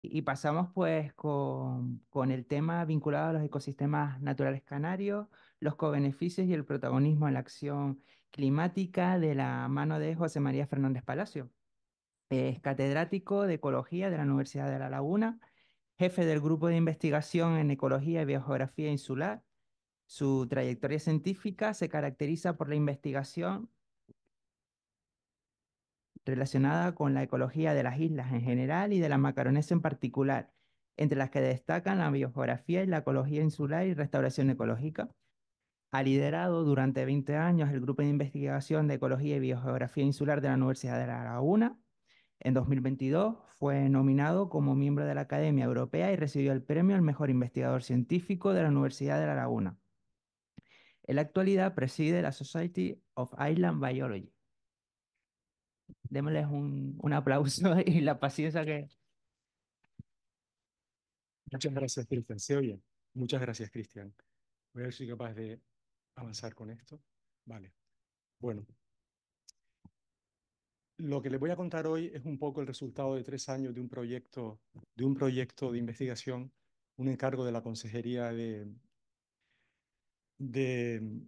Y pasamos pues con el tema vinculado a los ecosistemas naturales canarios, los cobeneficios y el protagonismo en la acción climática de la mano de José María Fernández Palacio. Es catedrático de Ecología de la Universidad de La Laguna, jefe del Grupo de Investigación en Ecología y Biogeografía Insular. Su trayectoria científica se caracteriza por la investigación relacionada con la ecología de las islas en general y de la Macaronesia en particular, entre las que destacan la biogeografía y la ecología insular y restauración ecológica. Ha liderado durante 20 años el Grupo de Investigación de Ecología y Biogeografía Insular de la Universidad de La Laguna. En 2022 fue nominado como miembro de la Academia Europea y recibió el premio al mejor investigador científico de la Universidad de La Laguna. En la actualidad preside la Society of Island Biology. Démosles un aplauso y la paciencia que... Muchas gracias, Cristian. ¿Se oye? Muchas gracias, Cristian. Voy a ver si soy capaz de avanzar con esto. Vale. Bueno, lo que les voy a contar hoy es un poco el resultado de 3 años de un proyecto de investigación, un encargo de la de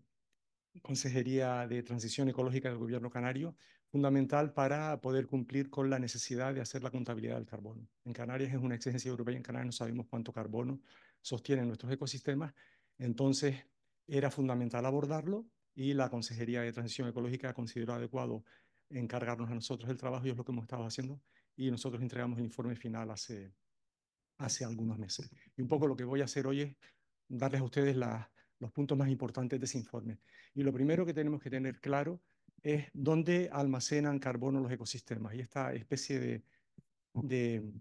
Consejería de Transición Ecológica del Gobierno Canario, fundamental para poder cumplir con la necesidad de hacer la contabilidad del carbono. En Canarias es una exigencia europea y en Canarias no sabemos cuánto carbono sostienen nuestros ecosistemas, entonces era fundamental abordarlo y la Consejería de Transición Ecológica consideró adecuado encargarnos a nosotros el trabajo y es lo que hemos estado haciendo y nosotros entregamos el informe final hace algunos meses. Y un poco lo que voy a hacer hoy es darles a ustedes los puntos más importantes de ese informe. Y lo primero que tenemos que tener claro es dónde almacenan carbono los ecosistemas. Y esta especie de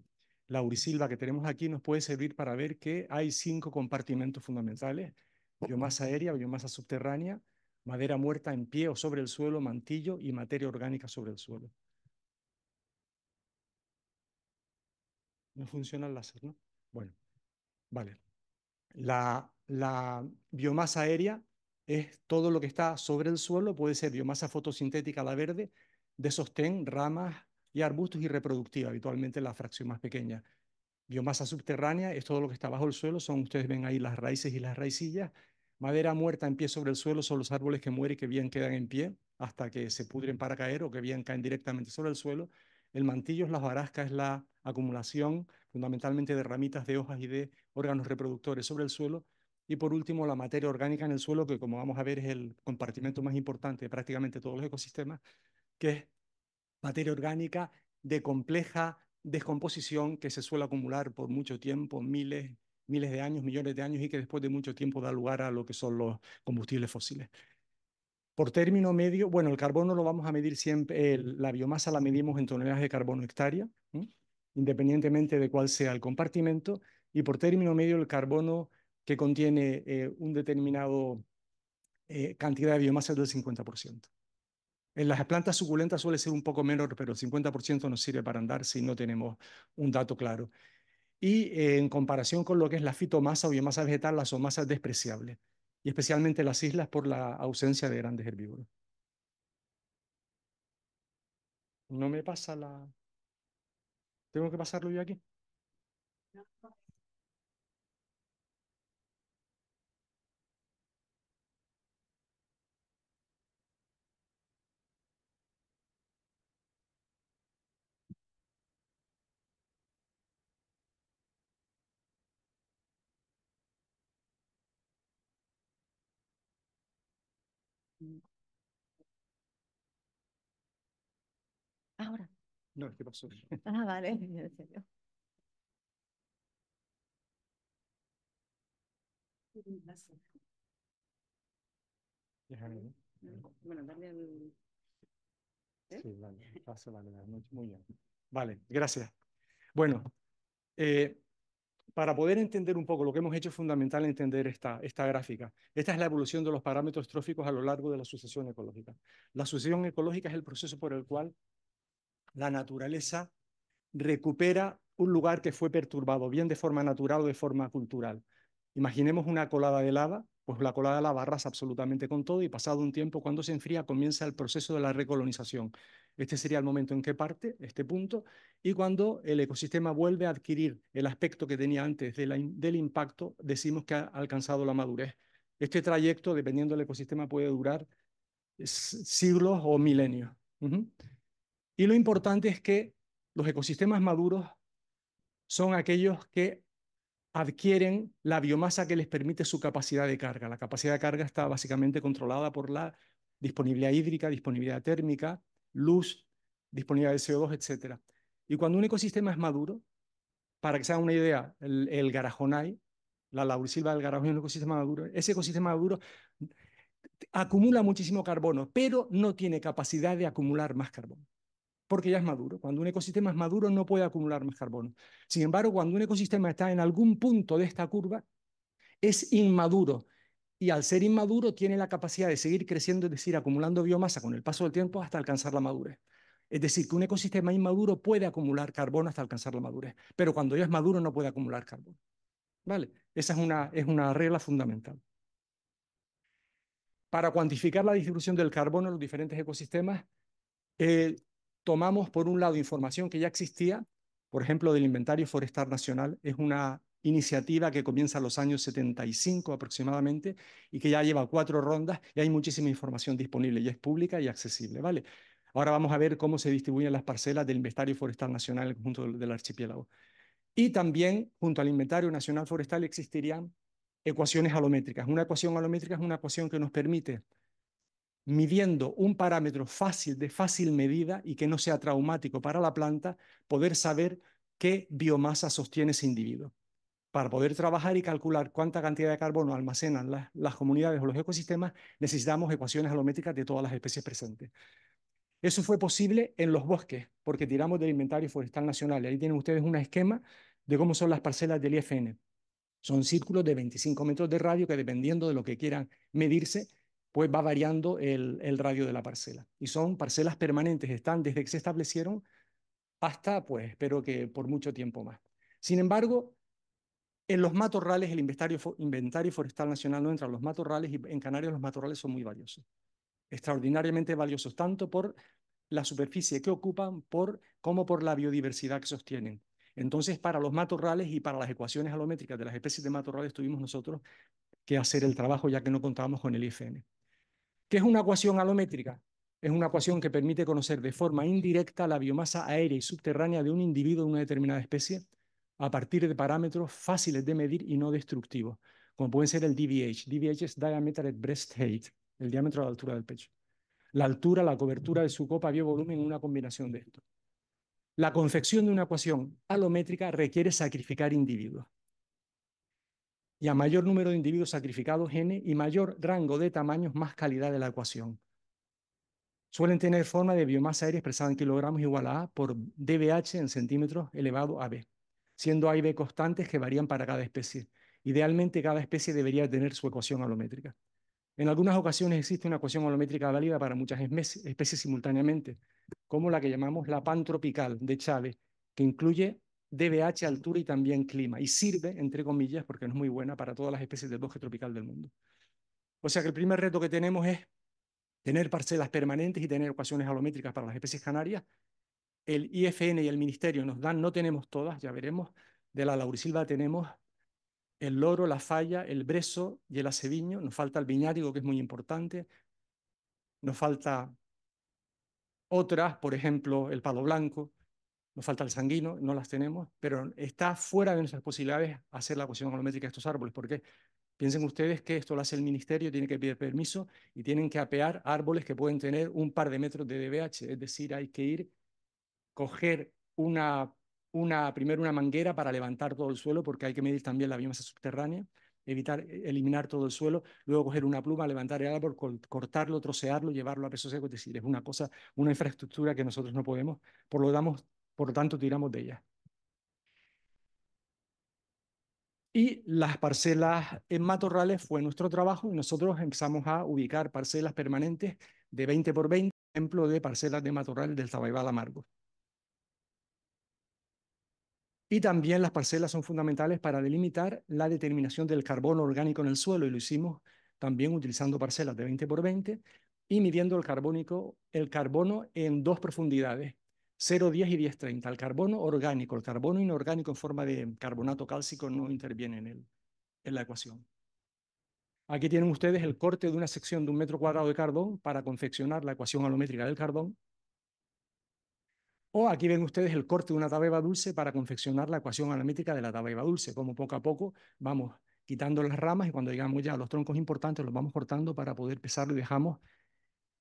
laurisilva que tenemos aquí nos puede servir para ver que hay 5 compartimentos fundamentales: biomasa aérea, biomasa subterránea, madera muerta en pie o sobre el suelo, mantillo y materia orgánica sobre el suelo. No funciona el láser, ¿no? Bueno, vale. La biomasa aérea es todo lo que está sobre el suelo, puede ser biomasa fotosintética, la verde, de sostén, ramas y arbustos y reproductiva, habitualmente la fracción más pequeña. Biomasa subterránea es todo lo que está bajo el suelo, ustedes ven ahí las raíces y las raicillas. Madera muerta en pie sobre el suelo son los árboles que mueren y que bien quedan en pie hasta que se pudren para caer o que bien caen directamente sobre el suelo. El mantillo es la hojarasca, es la acumulación fundamentalmente de ramitas de hojas y de órganos reproductores sobre el suelo. Y por último, la materia orgánica en el suelo, que como vamos a ver es el compartimento más importante de prácticamente todos los ecosistemas, que es materia orgánica de compleja descomposición que se suele acumular por mucho tiempo, miles de años, millones de años, y que después de mucho tiempo da lugar a lo que son los combustibles fósiles. Por término medio, bueno, el carbono lo vamos a medir siempre, la biomasa la medimos en toneladas de carbono hectárea, independientemente de cuál sea el compartimento, y por término medio el carbono que contiene un determinado cantidad de biomasa es del 50%. En las plantas suculentas suele ser un poco menor, pero el 50% nos sirve para andar si no tenemos un dato claro. Y en comparación con lo que es la fitomasa o biomasa vegetal, la biomasa es despreciable, y especialmente las islas por la ausencia de grandes herbívoros. No me pasa la... ¿Tengo que pasarlo yo aquí? Ahora. No, ¿qué pasó? Ah, vale, en serio. Déjame, ¿no? Bueno, darle al... ¿Eh? Sí, vale, paso, vale, vale, muy bien. Vale, gracias. Bueno, eh, para poder entender un poco lo que hemos hecho, es fundamental entender esta gráfica. Esta es la evolución de los parámetros tróficos a lo largo de la sucesión ecológica. La sucesión ecológica es el proceso por el cual la naturaleza recupera un lugar que fue perturbado, bien de forma natural o de forma cultural. Imaginemos una colada de lava Pues la colada de lava arrasa absolutamente con todo y pasado un tiempo, cuando se enfría, comienza el proceso de la recolonización. Este sería el momento en que parte este punto y cuando el ecosistema vuelve a adquirir el aspecto que tenía antes del impacto, decimos que ha alcanzado la madurez. Este trayecto, dependiendo del ecosistema, puede durar siglos o milenios. Y lo importante es que los ecosistemas maduros son aquellos que adquieren la biomasa que les permite su capacidad de carga. La capacidad de carga está básicamente controlada por la disponibilidad hídrica, disponibilidad térmica, luz, disponibilidad de CO2, etc. Y cuando un ecosistema es maduro, para que se hagan una idea, el Garajonay, la laurisilva del Garajón es un ecosistema maduro. Ese ecosistema maduro acumula muchísimo carbono, pero no tiene capacidad de acumular más carbono, porque ya es maduro. Cuando un ecosistema es maduro no puede acumular más carbono. Sin embargo, cuando un ecosistema está en algún punto de esta curva, es inmaduro. Y al ser inmaduro tiene la capacidad de seguir creciendo, es decir, acumulando biomasa con el paso del tiempo hasta alcanzar la madurez. Es decir, que un ecosistema inmaduro puede acumular carbono hasta alcanzar la madurez, pero cuando ya es maduro no puede acumular carbono. ¿Vale? Esa es una regla fundamental. Para cuantificar la distribución del carbono en los diferentes ecosistemas, tomamos por un lado información que ya existía, por ejemplo, del Inventario Forestal Nacional. Es una iniciativa que comienza en los años 75 aproximadamente y que ya lleva 4 rondas y hay muchísima información disponible y es pública y accesible, ¿vale? Ahora vamos a ver cómo se distribuyen las parcelas del Inventario Forestal Nacional en el conjunto del archipiélago. Y también, junto al Inventario Nacional Forestal, existirían ecuaciones alométricas. Una ecuación alométrica es una ecuación que nos permite, midiendo un parámetro de fácil medida y que no sea traumático para la planta, poder saber qué biomasa sostiene ese individuo. Para poder trabajar y calcular cuánta cantidad de carbono almacenan las comunidades o los ecosistemas, necesitamos ecuaciones alométricas de todas las especies presentes. Eso fue posible en los bosques, porque tiramos del Inventario Forestal Nacional. Ahí tienen ustedes un esquema de cómo son las parcelas del IFN. Son círculos de 25 metros de radio que, dependiendo de lo que quieran medirse, pues va variando el radio de la parcela. Y son parcelas permanentes, están desde que se establecieron hasta, pues, espero que por mucho tiempo más. Sin embargo, en los matorrales, el Inventario Forestal Nacional no entra en los matorrales y en Canarias los matorrales son muy valiosos. Extraordinariamente valiosos, tanto por la superficie que ocupan como por la biodiversidad que sostienen. Entonces, para los matorrales y para las ecuaciones alométricas de las especies de matorrales tuvimos nosotros que hacer el trabajo ya que no contábamos con el IFN. ¿Qué es una ecuación alométrica? Es una ecuación que permite conocer de forma indirecta la biomasa aérea y subterránea de un individuo de una determinada especie a partir de parámetros fáciles de medir y no destructivos, como pueden ser el DBH. DBH es Diameter at Breast Height, el diámetro a la altura del pecho. La altura, la cobertura de su copa, volumen, una combinación de esto. La confección de una ecuación alométrica requiere sacrificar individuos. Y a mayor número de individuos sacrificados, n, y mayor rango de tamaños, más calidad de la ecuación. Suelen tener forma de biomasa aérea expresada en kilogramos igual a A por dBH en centímetros elevado a B, siendo A y B constantes que varían para cada especie. Idealmente, cada especie debería tener su ecuación alométrica. En algunas ocasiones existe una ecuación volumétrica válida para muchas especies simultáneamente, como la que llamamos la pantropical de Chávez, que incluye DBH, altura y también clima, y sirve, entre comillas, porque no es muy buena para todas las especies del bosque tropical del mundo. O sea que el primer reto que tenemos es tener parcelas permanentes y tener ecuaciones alométricas para las especies canarias. El IFN y el Ministerio nos dan, no tenemos todas, ya veremos. De la laurisilva tenemos el loro, la falla, el brezo y el aceviño. Nos falta el viñátigo, que es muy importante. Nos falta otras, por ejemplo, el palo blanco. Nos falta el sanguino, no las tenemos, pero está fuera de nuestras posibilidades hacer la ecuación volumétrica de estos árboles. ¿Por qué? Piensen ustedes que esto lo hace el Ministerio, tiene que pedir permiso y tienen que apear árboles que pueden tener un par de metros de DBH. Es decir, hay que ir, coger primero una manguera para levantar todo el suelo, porque hay que medir también la biomasa subterránea, eliminar todo el suelo, luego coger una pluma, levantar el árbol, cortarlo, trocearlo, llevarlo a peso seco. Es decir, es una cosa, una infraestructura que nosotros no podemos, por lo tanto tiramos de ella. Y las parcelas en matorrales fue nuestro trabajo y nosotros empezamos a ubicar parcelas permanentes de 20 por 20, ejemplo de parcelas de matorrales del Tabaibal amargo. Y también las parcelas son fundamentales para delimitar la determinación del carbono orgánico en el suelo y lo hicimos también utilizando parcelas de 20 por 20 y midiendo el carbono en dos profundidades, 0,10 y 10,30. El carbono orgánico, el carbono inorgánico en forma de carbonato cálcico no interviene en la ecuación. Aquí tienen ustedes el corte de una sección de 1 metro cuadrado de carbón para confeccionar la ecuación alométrica del carbón. O aquí ven ustedes el corte de una tabeba dulce para confeccionar la ecuación alométrica de la tabeba dulce, como poco a poco vamos quitando las ramas y cuando llegamos ya a los troncos importantes los vamos cortando para poder pesarlo y dejamos,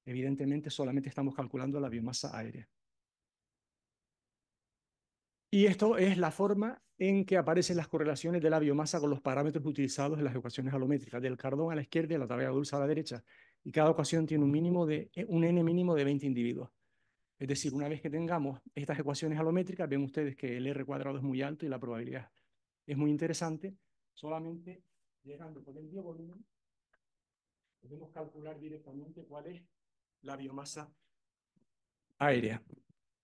evidentemente, solamente estamos calculando la biomasa aérea. Y esto es la forma en que aparecen las correlaciones de la biomasa con los parámetros utilizados en las ecuaciones alométricas, del carbón a la izquierda y la tabeba dulce a la derecha. Y cada ocasión tiene un n mínimo de 20 individuos. Es decir, una vez que tengamos estas ecuaciones alométricas, ven ustedes que el R cuadrado es muy alto y la probabilidad es muy interesante. Solamente llegando con el biovolumen, podemos calcular directamente cuál es la biomasa aérea.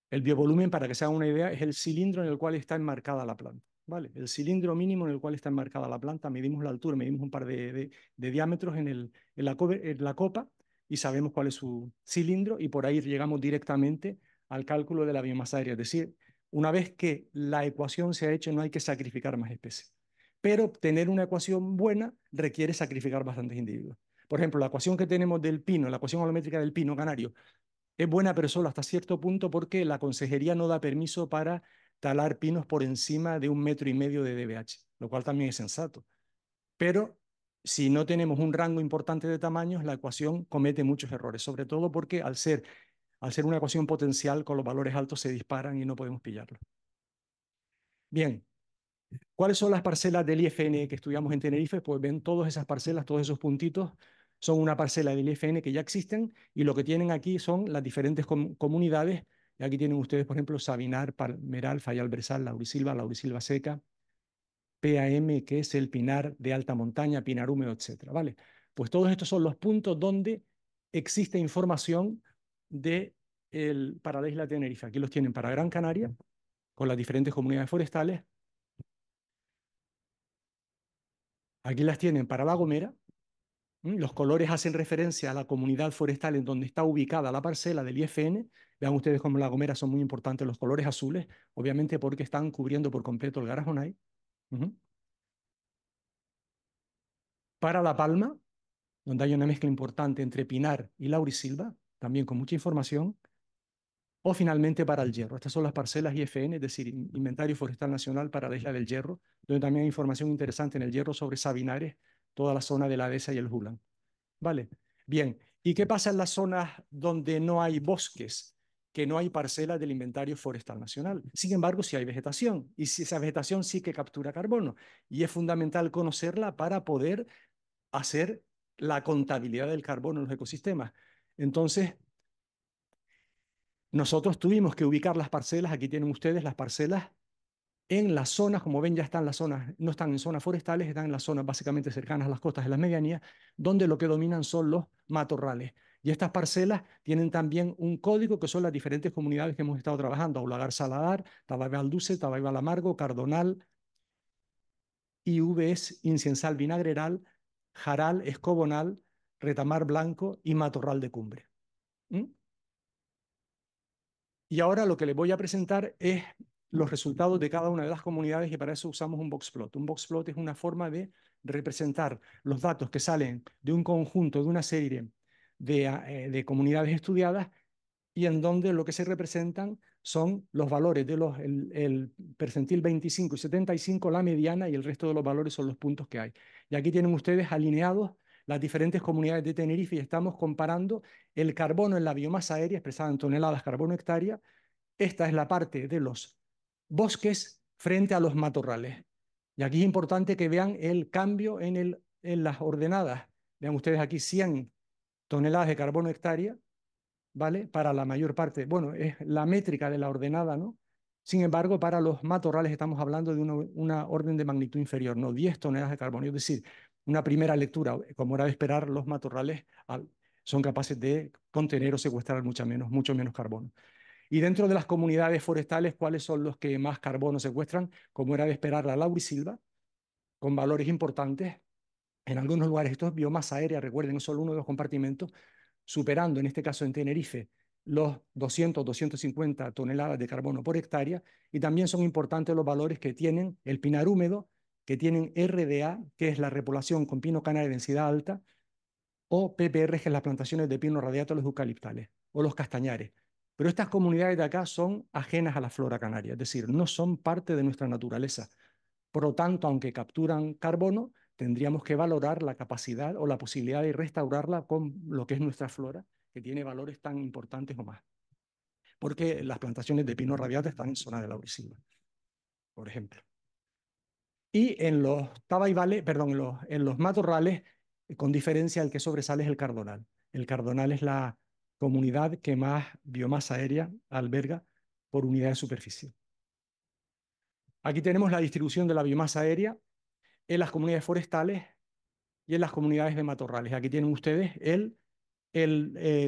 El biovolumen, para que se hagan una idea, es el cilindro en el cual está enmarcada la planta. ¿Vale? El cilindro mínimo en el cual está enmarcada la planta, medimos la altura, medimos un par de diámetros en la copa y sabemos cuál es su cilindro y por ahí llegamos directamente al cálculo de la biomasa aérea. Es decir, una vez que la ecuación se ha hecho, no hay que sacrificar más especies. Pero tener una ecuación buena requiere sacrificar bastantes individuos. Por ejemplo, la ecuación que tenemos del pino, la ecuación volumétrica del pino canario, es buena, pero solo hasta cierto punto porque la consejería no da permiso para talar pinos por encima de 1,5 metros de dBH, lo cual también es sensato. Pero si no tenemos un rango importante de tamaños, la ecuación comete muchos errores, sobre todo porque al ser una ecuación potencial, con los valores altos se disparan y no podemos pillarlo. Bien, ¿cuáles son las parcelas del IFN que estudiamos en Tenerife? Pues ven todas esas parcelas, todos esos puntitos, son una parcela del IFN que ya existen y lo que tienen aquí son las diferentes comunidades. Y aquí tienen ustedes, por ejemplo, Sabinar, Palmeral, Fayal Brezal, Laurisilva Seca, PAM, que es el pinar de alta montaña, pinar húmedo, etc. ¿Vale? Pues todos estos son los puntos donde existe información para la isla de Tenerife. Aquí los tienen para Gran Canaria, con las diferentes comunidades forestales. Aquí las tienen para La Gomera. Los colores hacen referencia a la comunidad forestal en donde está ubicada la parcela del IFN. Vean ustedes cómo en La Gomera son muy importantes los colores azules, obviamente porque están cubriendo por completo el Garajonay. Para La Palma, donde hay una mezcla importante entre pinar y laurisilva, también con mucha información. O finalmente para el Hierro. Estas son las parcelas IFN, es decir, Inventario Forestal Nacional para la Isla del Hierro, donde también hay información interesante en el Hierro sobre Sabinares, toda la zona de la Dehesa y el Julan. ¿Vale? Bien, ¿y qué pasa en las zonas donde no hay bosques? Que no hay parcelas del Inventario Forestal Nacional. Sin embargo, sí hay vegetación, y si esa vegetación sí que captura carbono, y es fundamental conocerla para poder hacer la contabilidad del carbono en los ecosistemas. Entonces, nosotros tuvimos que ubicar las parcelas, aquí tienen ustedes las parcelas, en las zonas, como ven, ya están las zonas, no están en zonas forestales, están en las zonas básicamente cercanas a las costas de las medianías, donde lo que dominan son los matorrales. Y estas parcelas tienen también un código que son las diferentes comunidades que hemos estado trabajando: Aulagar Saladar, Tabaiba Alduce, Tabaiba Lamargo, Cardonal, IVS, Inciensal Vinagreral, Jaral, Escobonal, Retamar Blanco y Matorral de Cumbre. Y ahora lo que les voy a presentar es los resultados de cada una de las comunidades y para eso usamos un boxplot. Un boxplot es una forma de representar los datos que salen de un conjunto, de una serie de comunidades estudiadas y en donde lo que se representan son los valores de el percentil 25 y 75, la mediana, y el resto de los valores son los puntos que hay. Y aquí tienen ustedes alineados las diferentes comunidades de Tenerife y estamos comparando el carbono en la biomasa aérea expresada en toneladas carbono hectárea. Esta es la parte de los bosques frente a los matorrales. Y aquí es importante que vean el cambio en las ordenadas. Vean ustedes aquí 100 toneladas de carbono hectárea, ¿vale? Para la mayor parte, bueno, es la métrica de la ordenada, ¿no? Sin embargo, para los matorrales estamos hablando de una orden de magnitud inferior, no 10 toneladas de carbono. Es decir, una primera lectura, como era de esperar, los matorrales son capaces de contener o secuestrar mucho menos carbono. Y dentro de las comunidades forestales, ¿cuáles son los que más carbono secuestran? Como era de esperar, la laurisilva, con valores importantes. En algunos lugares esto es biomasa aérea, recuerden, es solo uno de los compartimentos, superando, en este caso en Tenerife, los 200, 250 toneladas de carbono por hectárea, y también son importantes los valores que tienen el pinar húmedo, que tienen RDA, que es la repoblación con pino canario de densidad alta, o PPR, que es las plantaciones de pino radiata, los eucaliptales, o los castañares. Pero estas comunidades de acá son ajenas a la flora canaria, es decir, no son parte de nuestra naturaleza. Por lo tanto, aunque capturan carbono, tendríamos que valorar la capacidad o la posibilidad de restaurarla con lo que es nuestra flora, que tiene valores tan importantes o más. Porque las plantaciones de pino radiata están en zona de laurisilva, por ejemplo. Y en los tabaibales, perdón, en los matorrales, con diferencia, el que sobresale es el cardonal. El cardonal es la comunidad que más biomasa aérea alberga por unidad de superficie. Aquí tenemos la distribución de la biomasa aérea en las comunidades forestales y en las comunidades de matorrales. Aquí tienen ustedes el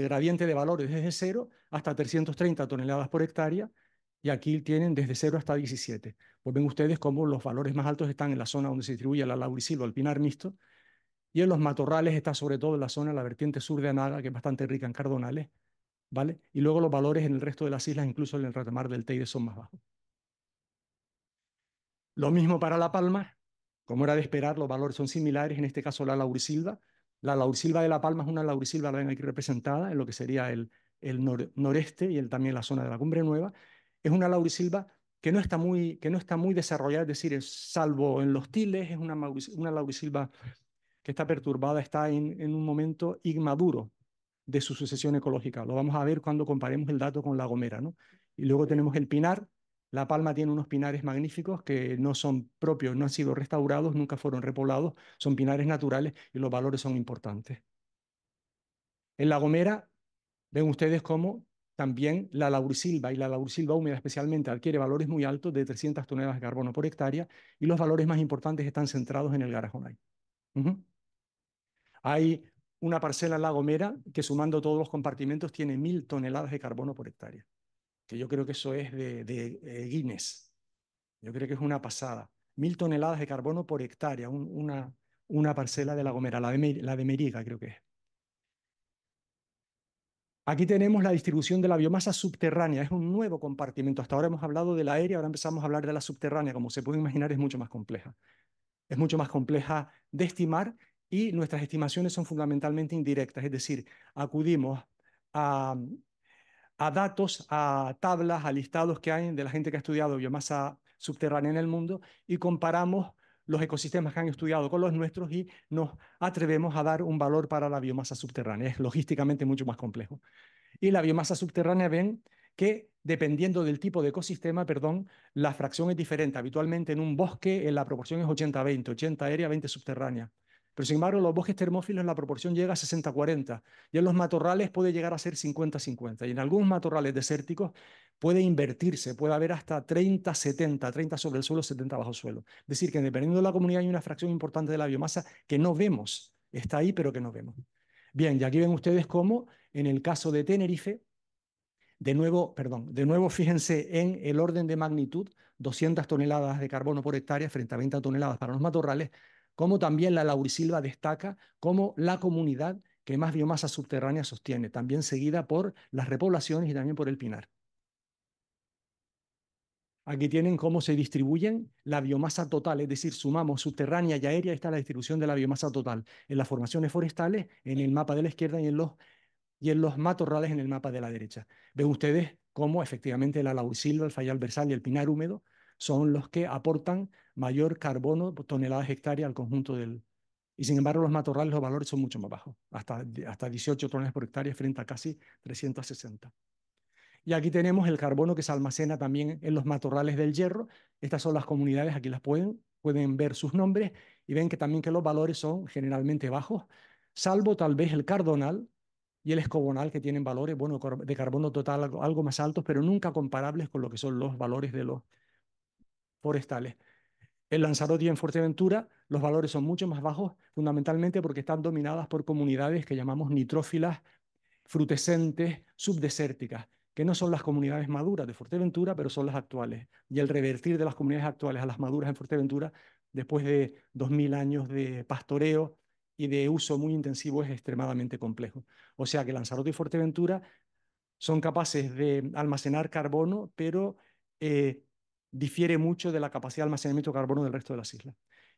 gradiente de valores desde 0 hasta 330 toneladas por hectárea, y aquí tienen desde 0 hasta 17. Pues ven ustedes cómo los valores más altos están en la zona donde se distribuye la laurisilva o el pinar mixto, y en los matorrales está sobre todo en la zona, la vertiente sur de Anaga, que es bastante rica en cardonales, ¿vale? Y luego los valores en el resto de las islas, incluso en el retamar del Teide, son más bajos. Lo mismo para La Palma, como era de esperar, los valores son similares, en este caso la laurisilva. La laurisilva de La Palma es una laurisilva, la ven aquí representada, en lo que sería el noreste y también la zona de la Cumbre Nueva. Es una laurisilva que no está muy desarrollada, es decir, salvo en los tiles, es una laurisilva que está perturbada, está en un momento inmaduro de su sucesión ecológica. Lo vamos a ver cuando comparemos el dato con La Gomera, ¿no? Y luego tenemos el pinar. La Palma tiene unos pinares magníficos que no son propios, no han sido restaurados, nunca fueron repoblados, son pinares naturales y los valores son importantes. En La Gomera ven ustedes cómo también la laurisilva y la laurisilva húmeda especialmente adquiere valores muy altos de 300 toneladas de carbono por hectárea, y los valores más importantes están centrados en el Garajonay. Hay una parcela en La Gomera que, sumando todos los compartimentos, tiene 1000 toneladas de carbono por hectárea, que yo creo que eso es de Guinness. Yo creo que es una pasada. 1000 toneladas de carbono por hectárea, una parcela de La Gomera, la de Meriga creo que es. Aquí tenemos la distribución de la biomasa subterránea, es un nuevo compartimento. Hasta ahora hemos hablado de la aérea, ahora empezamos a hablar de la subterránea. Como se puede imaginar, es mucho más compleja. Es mucho más compleja de estimar, y nuestras estimaciones son fundamentalmente indirectas, es decir, acudimos a, a datos, a tablas, a listados que hay de la gente que ha estudiado biomasa subterránea en el mundo, y comparamos los ecosistemas que han estudiado con los nuestros y nos atrevemos a dar un valor para la biomasa subterránea. Es logísticamente mucho más complejo. Y la biomasa subterránea, ven que dependiendo del tipo de ecosistema, perdón, la fracción es diferente. Habitualmente en un bosque la proporción es 80-20, 80 aérea, 20 subterránea. Pero sin embargo, en los bosques termófilos la proporción llega a 60-40, y en los matorrales puede llegar a ser 50-50. Y en algunos matorrales desérticos puede invertirse, puede haber hasta 30-70, 30 sobre el suelo, 70 bajo suelo. Es decir, que dependiendo de la comunidad hay una fracción importante de la biomasa que no vemos. Está ahí, pero que no vemos. Bien, y aquí ven ustedes cómo en el caso de Tenerife, de nuevo fíjense en el orden de magnitud, 200 toneladas de carbono por hectárea frente a 20 toneladas para los matorrales, como también la laurisilva destaca como la comunidad que más biomasa subterránea sostiene, también seguida por las repoblaciones y también por el pinar. Aquí tienen cómo se distribuyen la biomasa total, es decir, sumamos subterránea y aérea, está la distribución de la biomasa total en las formaciones forestales, en el mapa de la izquierda, y en los matorrales en el mapa de la derecha. Ven ustedes cómo efectivamente la laurisilva, el fayal versal y el pinar húmedo son los que aportan mayor carbono por toneladas hectárea al conjunto del... Y sin embargo, los matorrales, los valores son mucho más bajos, hasta 18 toneladas por hectárea frente a casi 360. Y aquí tenemos el carbono que se almacena también en los matorrales del Hierro. Estas son las comunidades, aquí las pueden ver sus nombres, y ven que también que los valores son generalmente bajos, salvo tal vez el cardonal y el escobonal, que tienen valores, bueno, de carbono total algo más altos, pero nunca comparables con lo que son los valores de los forestales. En Lanzarote y en Fuerteventura los valores son mucho más bajos, fundamentalmente porque están dominadas por comunidades que llamamos nitrófilas, frutescentes, subdesérticas, que no son las comunidades maduras de Fuerteventura, pero son las actuales. Y el revertir de las comunidades actuales a las maduras en Fuerteventura, después de 2000 años de pastoreo y de uso muy intensivo es extremadamente complejo. O sea que Lanzarote y Fuerteventura son capaces de almacenar carbono, pero difiere mucho de la capacidad de almacenamiento de carbono del resto de las islas.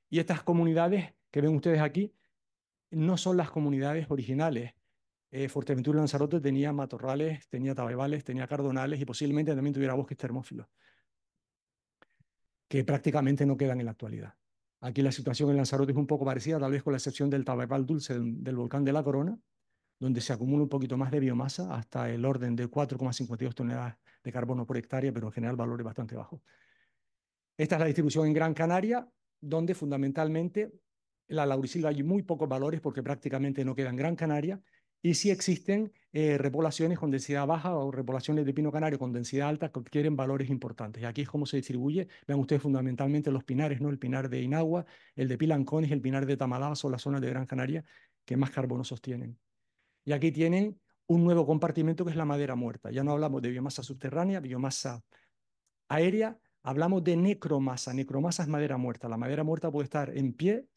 Y estas comunidades que ven ustedes aquí no son las comunidades originales. Fuerteventura y Lanzarote tenía matorrales, tenía tabaibales, tenía cardonales y posiblemente también tuviera bosques termófilos, que prácticamente no quedan en la actualidad. Aquí la situación en Lanzarote es un poco parecida, tal vez con la excepción del tabaibal dulce del volcán de la Corona, donde se acumula un poquito más de biomasa, hasta el orden de 4,52 toneladas de carbono por hectárea, pero en general valores bastante bajos. Esta es la distribución en Gran Canaria, donde fundamentalmente la laurisilva hay muy pocos valores porque prácticamente no queda en Gran Canaria, y sí existen repoblaciones con densidad baja o repoblaciones de pino canario con densidad alta que adquieren valores importantes. Y aquí es cómo se distribuye. Vean ustedes fundamentalmente los pinares, ¿no? El pinar de Inagua, el de Pilancones, el pinar de Tamalaba son las zonas de Gran Canaria que más carbono sostienen. Y aquí tienen un nuevo compartimento que es la madera muerta. Ya no hablamos de biomasa subterránea, biomasa aérea, hablamos de necromasa. Necromasa es madera muerta. La madera muerta puede estar en pie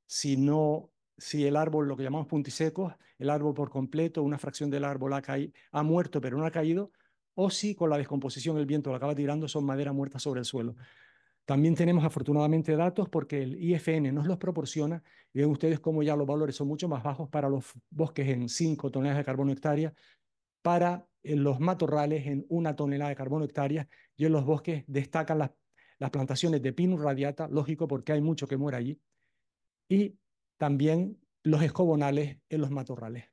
si no, si el árbol, lo que llamamos puntisecos, el árbol por completo, una fracción del árbol ha muerto pero no ha caído, o si con la descomposición el viento lo acaba tirando, son madera muerta sobre el suelo. También tenemos afortunadamente datos porque el IFN nos los proporciona y ven ustedes cómo ya los valores son mucho más bajos para los bosques en 5 toneladas de carbono hectárea, para los matorrales en 1 tonelada de carbono hectárea, y en los bosques destacan las plantaciones de Pinus radiata, lógico porque hay mucho que muere allí, y también los escobonales en los matorrales.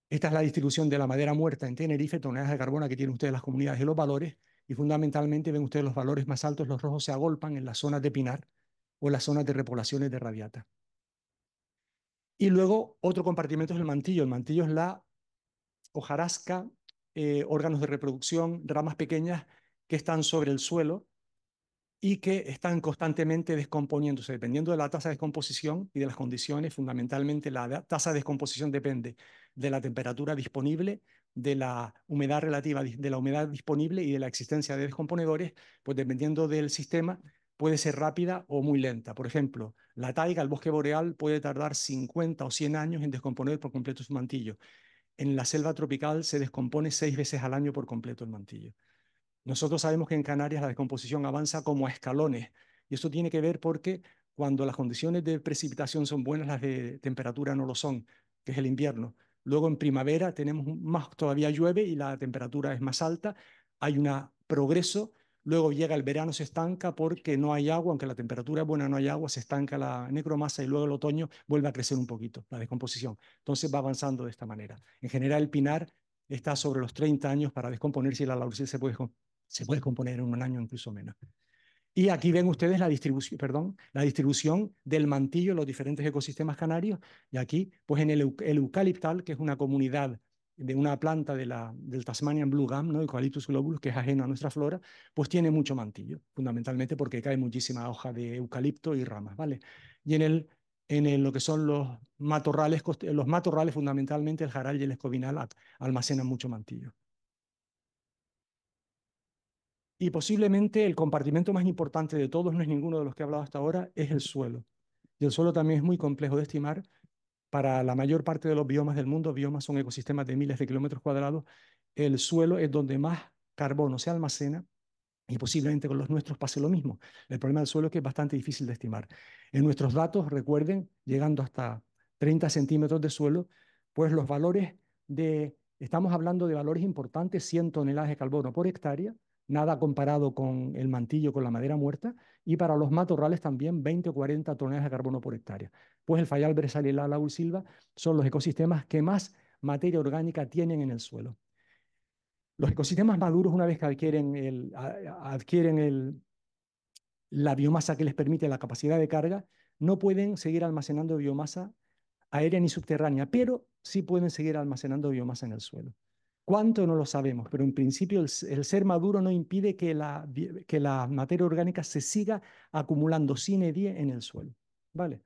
Esta es la distribución de la madera muerta en Tenerife, toneladas de carbono que tienen ustedes las comunidades y los valores, y fundamentalmente ven ustedes los valores más altos, los rojos se agolpan en las zonas de pinar o en las zonas de repoblaciones de radiata. Y luego otro compartimento es el mantillo. El mantillo es la hojarasca, órganos de reproducción, ramas pequeñas que están sobre el suelo y que están constantemente descomponiéndose, dependiendo de la tasa de descomposición y de las condiciones. Fundamentalmente, la tasa de descomposición depende de la temperatura disponible, de la humedad relativa, de la humedad disponible y de la existencia de descomponedores, pues dependiendo del sistema, puede ser rápida o muy lenta. Por ejemplo, la taiga, el bosque boreal, puede tardar 50 o 100 años en descomponer por completo su mantillo. En la selva tropical se descompone 6 veces al año por completo el mantillo. Nosotros sabemos que en Canarias la descomposición avanza como a escalones, y eso tiene que ver porque cuando las condiciones de precipitación son buenas, las de temperatura no lo son, que es el invierno. Luego en primavera tenemos más, todavía llueve y la temperatura es más alta, hay un progreso. Luego llega el verano, se estanca porque no hay agua, aunque la temperatura es buena, no hay agua, se estanca la necromasa y luego el otoño vuelve a crecer un poquito la descomposición. Entonces va avanzando de esta manera. En general el pinar está sobre los 30 años para descomponerse y la laurel se puede componer en un año, incluso menos. Y aquí ven ustedes la distribución del mantillo en los diferentes ecosistemas canarios. Y aquí, pues en el eucaliptal, que es una comunidad de una planta del Tasmanian Blue Gum, ¿no? Eucalyptus globulus, que es ajeno a nuestra flora, pues tiene mucho mantillo, fundamentalmente porque cae muchísima hoja de eucalipto y ramas, ¿vale? Y lo que son los matorrales fundamentalmente el jaral y el escobinal almacenan mucho mantillo. Y posiblemente el compartimento más importante de todos, no es ninguno de los que he hablado hasta ahora, es el suelo. Y el suelo también es muy complejo de estimar. Para la mayor parte de los biomas del mundo, biomas son ecosistemas de miles de kilómetros cuadrados, el suelo es donde más carbono se almacena y posiblemente con los nuestros pase lo mismo. El problema del suelo es que es bastante difícil de estimar. En nuestros datos, recuerden, llegando hasta 30 centímetros de suelo, pues los valores estamos hablando de valores importantes, 100 toneladas de carbono por hectárea, nada comparado con el mantillo, con la madera muerta, y para los matorrales también 20 o 40 toneladas de carbono por hectárea. Pues el Fayal, Brezal y la laurisilva son los ecosistemas que más materia orgánica tienen en el suelo. Los ecosistemas maduros, una vez que adquieren la biomasa que les permite la capacidad de carga, no pueden seguir almacenando biomasa aérea ni subterránea, pero sí pueden seguir almacenando biomasa en el suelo. ¿Cuánto? No lo sabemos, pero en principio el ser maduro no impide que la materia orgánica se siga acumulando sine die en el suelo. ¿Vale?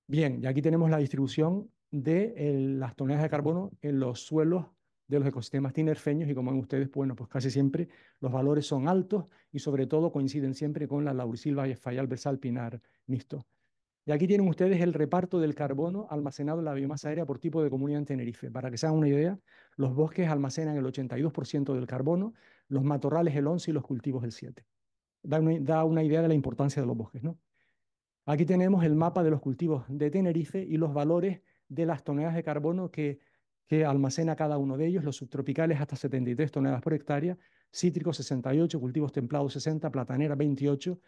Bien, y aquí tenemos la distribución de las toneladas de carbono en los suelos de los ecosistemas tinerfeños y como ven ustedes, bueno, pues casi siempre los valores son altos y sobre todo coinciden siempre con la laurisilva y fallal versal pinar mixto. Y aquí tienen ustedes el reparto del carbono almacenado en la biomasa aérea por tipo de comunidad en Tenerife. Para que se hagan una idea, los bosques almacenan el 82% del carbono, los matorrales el 11% y los cultivos el 7%. Da una idea de la importancia de los bosques, ¿no? Aquí tenemos el mapa de los cultivos de Tenerife y los valores de las toneladas de carbono que almacena cada uno de ellos, los subtropicales hasta 73 toneladas por hectárea, cítricos 68, cultivos templados 60, platanera 28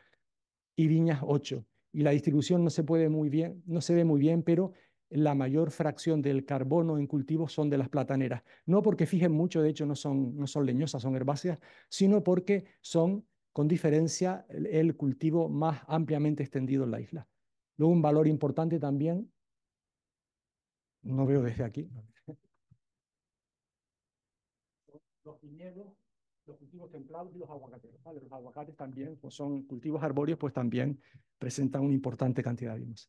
y viñas 8. Y la distribución no se puede muy bien, no se ve muy bien, pero la mayor fracción del carbono en cultivos son de las plataneras. No porque fijen mucho, de hecho no son leñosas, son herbáceas, sino porque son, con diferencia, el cultivo más ampliamente extendido en la isla. Luego un valor importante también, no veo desde aquí, los viñedos, los cultivos templados y los aguacateros, ¿vale? Los aguacates también, pues son cultivos arbóreos, pues también presentan una importante cantidad de biomasa.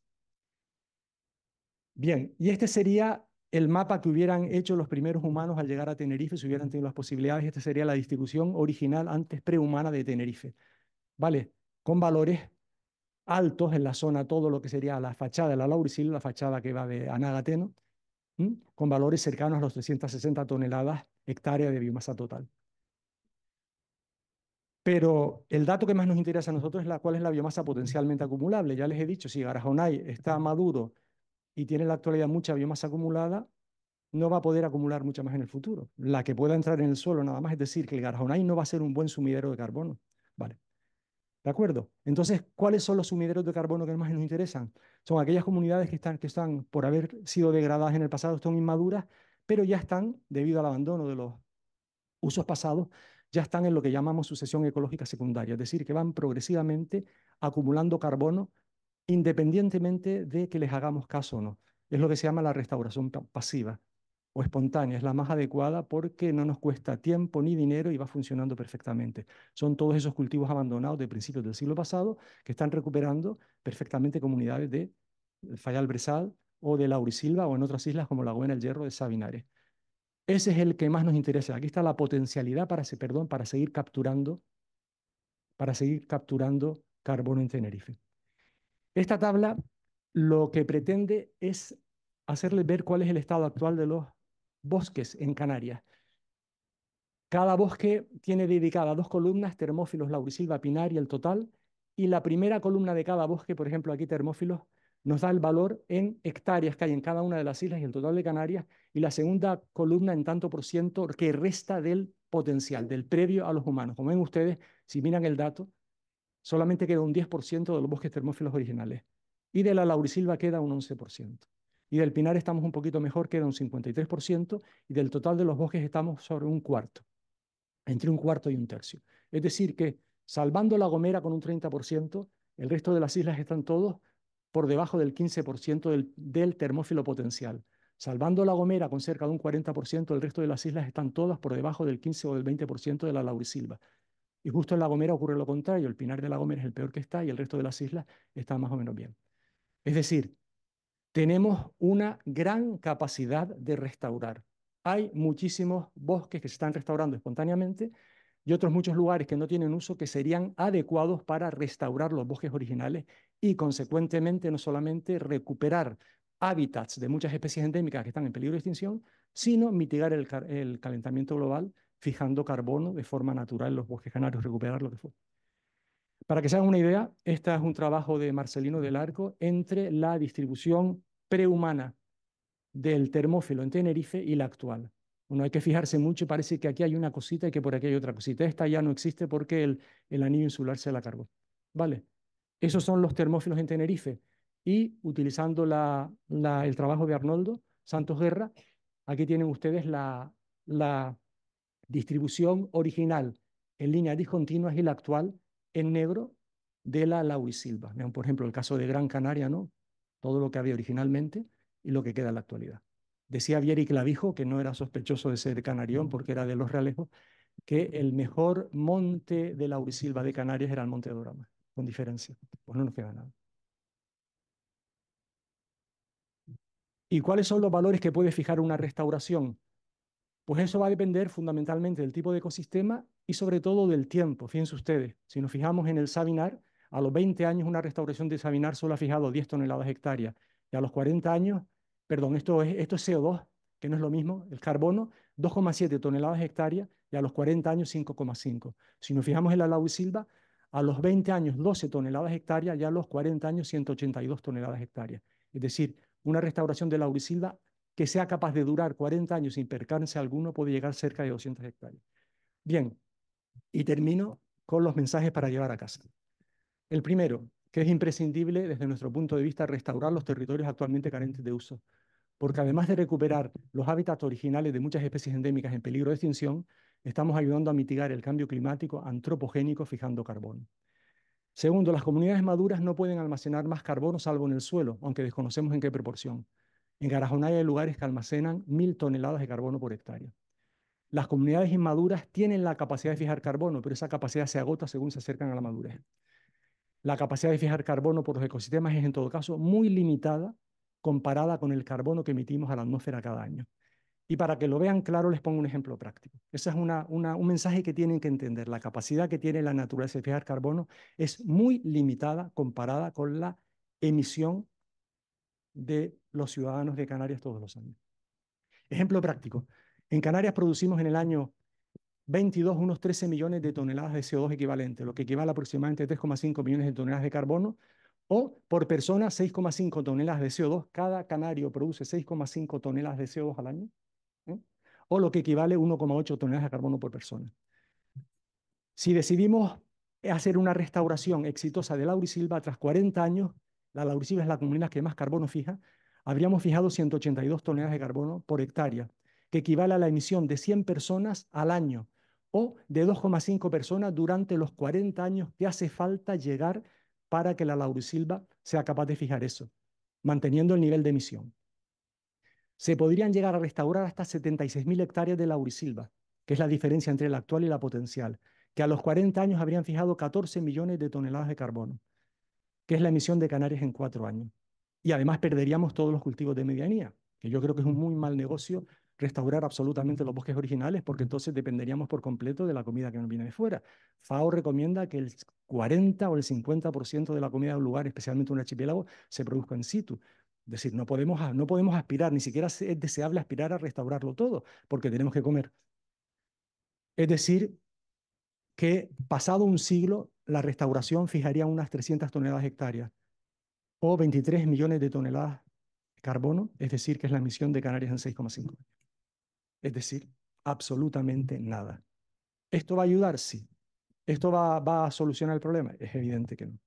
Bien, y este sería el mapa que hubieran hecho los primeros humanos al llegar a Tenerife, si hubieran tenido las posibilidades. Esta sería la distribución original antes prehumana de Tenerife, ¿vale? Con valores altos en la zona, todo lo que sería la fachada de la Laurisilva, la fachada que va de Anagateno, con valores cercanos a los 360 toneladas hectárea de biomasa total. Pero el dato que más nos interesa a nosotros es cuál es la biomasa potencialmente acumulable. Ya les he dicho, si Garajonay está maduro y tiene en la actualidad mucha biomasa acumulada, no va a poder acumular mucha más en el futuro. La que pueda entrar en el suelo nada más, es decir, que el Garajonay no va a ser un buen sumidero de carbono. Vale. ¿De acuerdo? Entonces, ¿cuáles son los sumideros de carbono que más nos interesan? Son aquellas comunidades que están por haber sido degradadas en el pasado, están inmaduras, pero ya están, debido al abandono de los usos pasados, ya están en lo que llamamos sucesión ecológica secundaria, es decir, que van progresivamente acumulando carbono independientemente de que les hagamos caso o no. Es lo que se llama la restauración pasiva o espontánea. Es la más adecuada porque no nos cuesta tiempo ni dinero y va funcionando perfectamente. Son todos esos cultivos abandonados de principios del siglo pasado que están recuperando perfectamente comunidades de Fayal Bresal o de Laurisilva o en otras islas como Laguna El Hierro de Sabinares. Ese es el que más nos interesa. Aquí está la potencialidad para seguir capturando carbono en Tenerife. Esta tabla lo que pretende es hacerles ver cuál es el estado actual de los bosques en Canarias. Cada bosque tiene dedicada 2 columnas, Termófilos, Laurisilva, Pinar y el total. Y la primera columna de cada bosque, por ejemplo, aquí Termófilos, nos da el valor en hectáreas que hay en cada una de las islas y el total de Canarias. Y la segunda columna en tanto por ciento que resta del potencial, del previo a los humanos. Como ven ustedes, si miran el dato, solamente queda un 10% de los bosques termófilos originales. Y de la laurisilva queda un 11%. Y del pinar estamos un poquito mejor, queda un 53%. Y del total de los bosques estamos sobre un cuarto, entre un cuarto y un tercio. Es decir, que salvando La Gomera con un 30%, el resto de las islas están todos por debajo del 15% del termófilo potencial. Salvando La Gomera con cerca de un 40%, el resto de las islas están todas por debajo del 15 o del 20% de la laurisilva. Y justo en La Gomera ocurre lo contrario, el pinar de La Gomera es el peor que está y el resto de las islas están más o menos bien. Es decir, tenemos una gran capacidad de restaurar. Hay muchísimos bosques que se están restaurando espontáneamente y otros muchos lugares que no tienen uso que serían adecuados para restaurar los bosques originales y, consecuentemente, no solamente recuperar hábitats de muchas especies endémicas que están en peligro de extinción, sino mitigar el calentamiento global fijando carbono de forma natural en los bosques canarios, recuperar lo que fue. Para que se hagan una idea, este es un trabajo de Marcelino del Arco entre la distribución prehumana del termófilo en Tenerife y la actual. Bueno, hay que fijarse mucho, parece que aquí hay una cosita y que por aquí hay otra cosita. Esta ya no existe porque el anillo insular se la cargó. ¿Vale? Esos son los termófilos en Tenerife. Y utilizando el trabajo de Arnoldo Santos Guerra, aquí tienen ustedes la distribución original en líneas discontinuas y la actual en negro de la laurisilva. Vean, por ejemplo, el caso de Gran Canaria, ¿no? Todo lo que había originalmente y lo que queda en la actualidad. Decía Vieri Clavijo, que no era sospechoso de ser canarión porque era de Los Realejos, que el mejor monte de laurisilva de Canarias era el Monte de Dorama, con diferencia. Pues no nos queda nada. ¿Y cuáles son los valores que puede fijar una restauración? Pues eso va a depender fundamentalmente del tipo de ecosistema y sobre todo del tiempo. Fíjense ustedes, si nos fijamos en el Sabinar, a los 20 años una restauración de Sabinar solo ha fijado 10 toneladas hectáreas y a los 40 años, perdón, esto es CO2, que no es lo mismo, el carbono, 2,7 toneladas hectáreas y a los 40 años 5,5. Si nos fijamos en la laurisilva, a los 20 años 12 toneladas hectáreas y a los 40 años 182 toneladas hectáreas. Es decir, una restauración de laurisilva que sea capaz de durar 40 años sin percance alguno puede llegar cerca de 200 hectáreas. Bien, y termino con los mensajes para llevar a casa. El primero, que es imprescindible desde nuestro punto de vista restaurar los territorios actualmente carentes de uso, porque además de recuperar los hábitats originales de muchas especies endémicas en peligro de extinción, estamos ayudando a mitigar el cambio climático antropogénico fijando carbono. Segundo, las comunidades maduras no pueden almacenar más carbono salvo en el suelo, aunque desconocemos en qué proporción. En Garajonay hay lugares que almacenan 1.000 toneladas de carbono por hectárea. Las comunidades inmaduras tienen la capacidad de fijar carbono, pero esa capacidad se agota según se acercan a la madurez. La capacidad de fijar carbono por los ecosistemas es en todo caso muy limitada comparada con el carbono que emitimos a la atmósfera cada año. Y para que lo vean claro, les pongo un ejemplo práctico. Ese es un mensaje que tienen que entender. La capacidad que tiene la naturaleza de fijar carbono es muy limitada comparada con la emisión de los ciudadanos de Canarias todos los años. Ejemplo práctico. En Canarias producimos en el año 22 unos 13 millones de toneladas de CO2 equivalente, lo que equivale a aproximadamente 3,5 millones de toneladas de carbono, o por persona 6,5 toneladas de CO2. Cada canario produce 6,5 toneladas de CO2 al año, ¿eh? O lo que equivale a 1,8 toneladas de carbono por persona. Si decidimos hacer una restauración exitosa de laurisilva, tras 40 años, la laurisilva es la comunidad que más carbono fija, habríamos fijado 182 toneladas de carbono por hectárea, que equivale a la emisión de 100 personas al año o de 2,5 personas durante los 40 años que hace falta llegar para que la laurisilva sea capaz de fijar eso, manteniendo el nivel de emisión. Se podrían llegar a restaurar hasta 76.000 hectáreas de laurisilva, que es la diferencia entre la actual y la potencial, que a los 40 años habrían fijado 14 millones de toneladas de carbono, que es la emisión de Canarias en 4 años. Y además perderíamos todos los cultivos de medianía, que yo creo que es un muy mal negocio restaurar absolutamente los bosques originales, porque entonces dependeríamos por completo de la comida que nos viene de fuera. FAO recomienda que el 40 o el 50% de la comida de un lugar, especialmente un archipiélago, se produzca in situ. Es decir, no podemos aspirar, ni siquiera es deseable aspirar a restaurarlo todo, porque tenemos que comer. Es decir, que pasado un siglo, la restauración fijaría unas 300 toneladas hectáreas o 23 millones de toneladas de carbono, es decir, que es la emisión de Canarias en 6,5. Es decir, absolutamente nada. ¿Esto va a ayudar? Sí. ¿Esto va a solucionar el problema? Es evidente que no.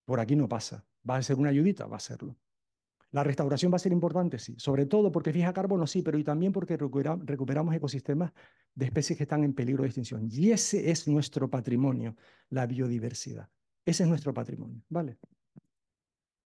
Por aquí no pasa. ¿Va a ser una ayudita? Va a serlo. ¿La restauración va a ser importante? Sí. Sobre todo porque fija carbono, sí, pero y también porque recuperamos ecosistemas de especies que están en peligro de extinción. Y ese es nuestro patrimonio, la biodiversidad. Ese es nuestro patrimonio, ¿vale?